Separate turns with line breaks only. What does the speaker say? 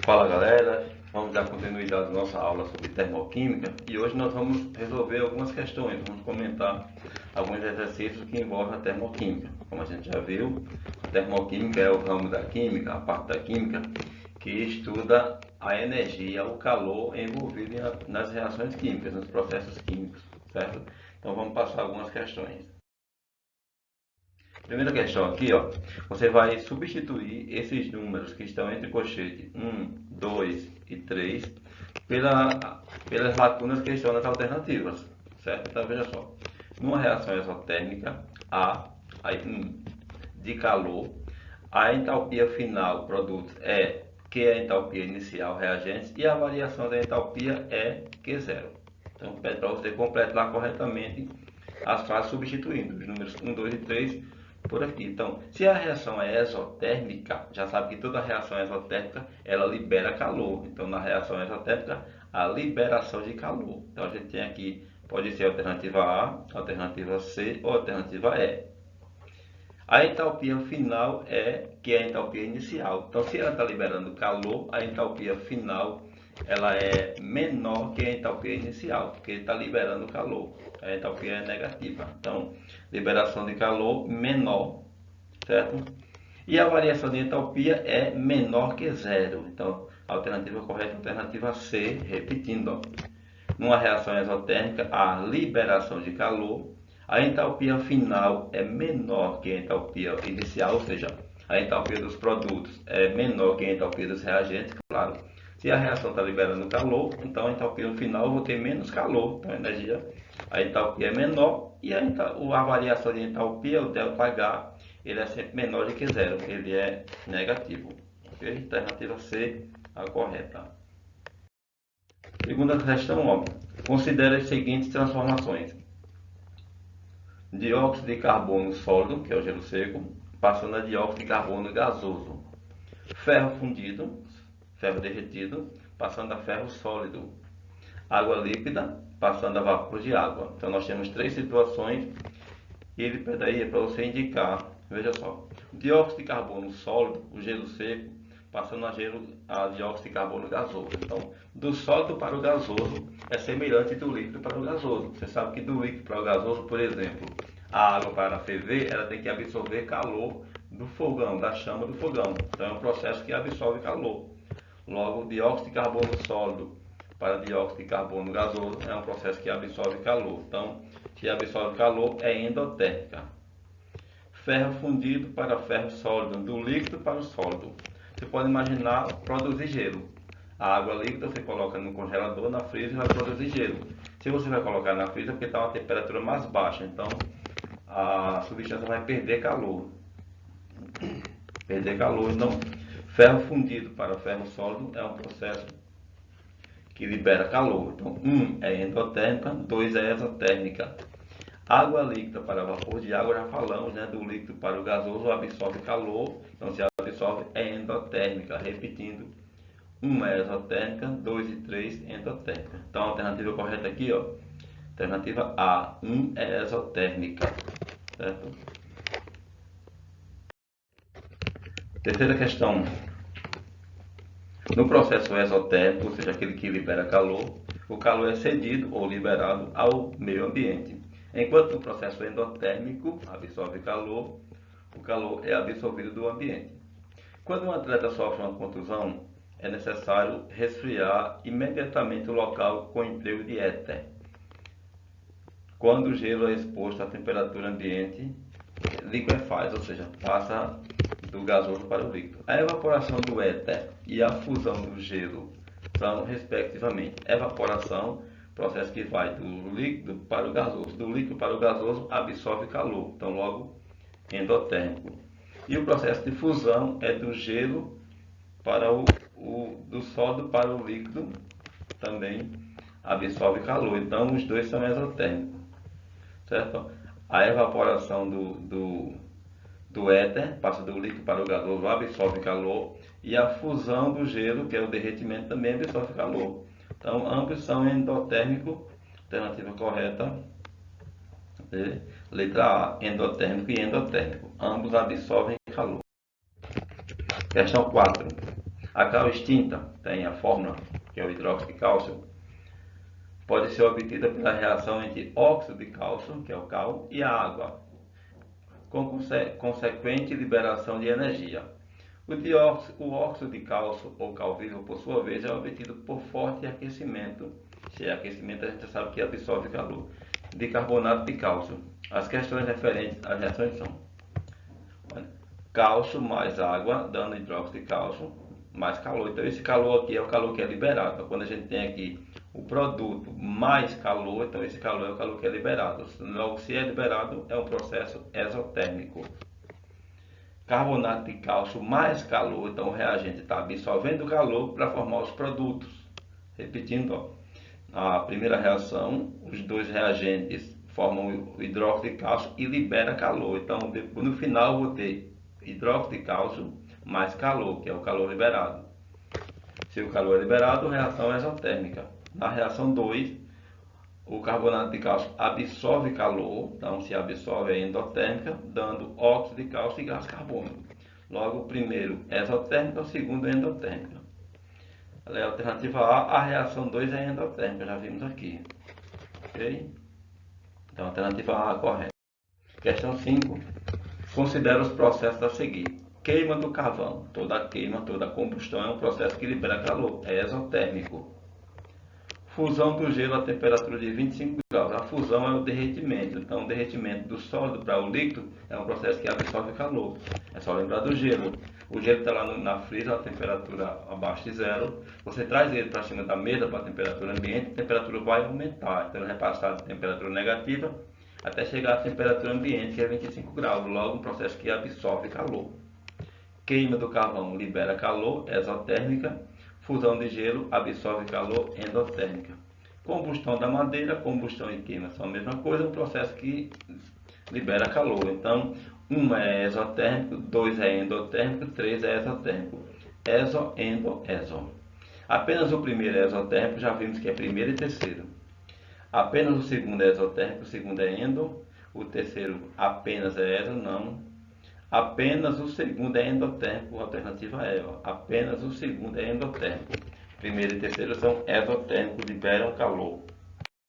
Fala galera, vamos dar continuidade à nossa aula sobre termoquímica e hoje nós vamos resolver algumas questões, vamos comentar alguns exercícios que envolvem a termoquímica. Como a gente já viu, a termoquímica é o ramo da química, a parte da química que estuda a energia, o calor envolvido nas reações químicas, nos processos químicos, certo? Então vamos passar algumas questões. Primeira questão aqui, ó, você vai substituir esses números que estão entre colchete 1, 2 e 3 pelas lacunas que estão nas alternativas, certo? Então veja só, numa reação exotérmica, aí 1 de calor, a entalpia final produto é Q é a entalpia inicial reagentes e a variação da entalpia é Q0. Então pede para você completar corretamente as frases substituindo os números 1, 2 e 3 por aqui. Então, se a reação é exotérmica, já sabe que toda reação exotérmica ela libera calor. Então, na reação exotérmica, a liberação de calor. Então, a gente tem aqui, pode ser a alternativa A, alternativa C ou alternativa E. A entalpia final que é a entalpia inicial. Então, se ela está liberando calor, a entalpia final ela é menor que a entalpia inicial, porque está liberando calor. A entalpia é negativa. Então, liberação de calor menor, certo? E a variação de entalpia é menor que zero. Então, a alternativa correta é a alternativa C, repetindo. Ó. Numa reação exotérmica, a liberação de calor, a entalpia final é menor que a entalpia inicial, ou seja, a entalpia dos produtos é menor que a entalpia dos reagentes, claro. Se a reação está liberando calor, então a entalpia final eu vou ter menos calor, então a entalpia é menor e a variação de entalpia, o ΔH, ele é sempre menor do que zero, ele é negativo. Okay? Alternativa C, a correta. Segunda questão, ó, considere as seguintes transformações. Dióxido de carbono sólido, que é o gelo seco, passando a dióxido de carbono gasoso. Ferro fundido, ferro derretido, passando a ferro sólido. Água líquida, passando a vapor de água. Então nós temos três situações e ele pede aí para você indicar. Veja só, dióxido de carbono sólido, o gelo seco, passando a dióxido de carbono gasoso. Então, do sólido para o gasoso é semelhante do líquido para o gasoso. Você sabe que do líquido para o gasoso, por exemplo, a água para ferver, ela tem que absorver calor do fogão, da chama do fogão. Então é um processo que absorve calor. Logo, dióxido de carbono sólido para dióxido de carbono gasoso é um processo que absorve calor. Então, se absorve calor é endotérmica. Ferro fundido para ferro sólido, do líquido para o sólido. Você pode imaginar produzir gelo. A água líquida você coloca no congelador, na freezer, e vai produzir gelo. Se você vai colocar na freezer, porque está uma temperatura mais baixa, então a substância vai perder calor. Então, ferro fundido para ferro sólido é um processo que libera calor. Então, 1 é endotérmica, 2 é exotérmica. Água líquida para vapor de água, já falamos, né? Do líquido para o gasoso absorve calor, então se absorve é endotérmica. Repetindo, 1 é exotérmica, 2 e 3 endotérmica. Então a alternativa correta aqui, ó, alternativa A, 1 é exotérmica, certo? Terceira questão. No processo exotérmico, ou seja, aquele que libera calor, o calor é cedido ou liberado ao meio ambiente. Enquanto no processo endotérmico, absorve calor, o calor é absorvido do ambiente. Quando um atleta sofre uma contusão, é necessário resfriar imediatamente o local com emprego de éter. Quando o gelo é exposto à temperatura ambiente, liquefaz, ou seja, passa do gasoso para o líquido. A evaporação do éter e a fusão do gelo são, respectivamente, evaporação, processo que vai do líquido para o gasoso. Do líquido para o gasoso absorve calor, então logo endotérmico. E o processo de fusão é do gelo para do sólido para o líquido, também absorve calor. Então os dois são exotérmicos, certo? A evaporação do éter passa do líquido para o gasoso, absorve calor, e a fusão do gelo, que é o derretimento, também absorve calor. Então ambos são endotérmicos. Alternativa correta, letra A, endotérmico e endotérmico. Ambos absorvem calor. Questão 4. A cal extinta tem a fórmula, que é o hidróxido de cálcio, pode ser obtida pela reação entre óxido de cálcio, que é o cal, e a água, com consequente liberação de energia. O óxido de cálcio, ou cal vivo, por sua vez, é obtido por forte aquecimento. Se é aquecimento, a gente já sabe que absorve calor. De carbonato de cálcio. As questões referentes às reações são: cálcio mais água, dando hidróxido de cálcio, mais calor. Então, esse calor aqui é o calor que é liberado. Quando a gente tem aqui o produto mais calor, então esse calor é o calor que é liberado. Logo, se é liberado, é um processo exotérmico. Carbonato de cálcio mais calor, então o reagente está absorvendo o calor para formar os produtos. Repetindo, ó, a primeira reação, os dois reagentes formam o hidróxido de cálcio e libera calor. Então, no final, eu vou ter hidróxido de cálcio mais calor, que é o calor liberado. Se o calor é liberado, reação exotérmica. Na reação 2, o carbonato de cálcio absorve calor, então se absorve é endotérmica, dando óxido de cálcio e gás carbônico. Logo, o primeiro é exotérmica, o segundo é endotérmica. A alternativa A reação 2 é endotérmica, já vimos aqui. Ok? Então, a alternativa A é correta. Questão 5. Considera os processos a seguir. Queima do carvão. Toda queima, toda combustão é um processo que libera calor, é exotérmico. Fusão do gelo a temperatura de 25 graus. A fusão é o derretimento. Então, o derretimento do sólido para o líquido é um processo que absorve calor. É só lembrar do gelo. O gelo está lá na freezer, a temperatura abaixo de zero. Você traz ele para cima da mesa, para a temperatura ambiente, a temperatura vai aumentar. Então, ele vai passar de temperatura negativa até chegar à temperatura ambiente, que é 25 graus. Logo, um processo que absorve calor. Queima do carvão libera calor, exotérmica. Fusão de gelo absorve calor, endotérmica. Combustão da madeira, combustão e queima são a mesma coisa, um processo que libera calor. Então, 1 é exotérmico, 2 é endotérmico, 3 é exotérmico. Exo, endo, exo. Apenas o primeiro é exotérmico, já vimos que é primeiro e terceiro. Apenas o segundo é exotérmico, o segundo é endo. O terceiro apenas é exo, não. Apenas o segundo é endotérmico, a alternativa é, apenas o segundo é endotérmico. Primeiro e terceiro são exotérmicos, liberam calor.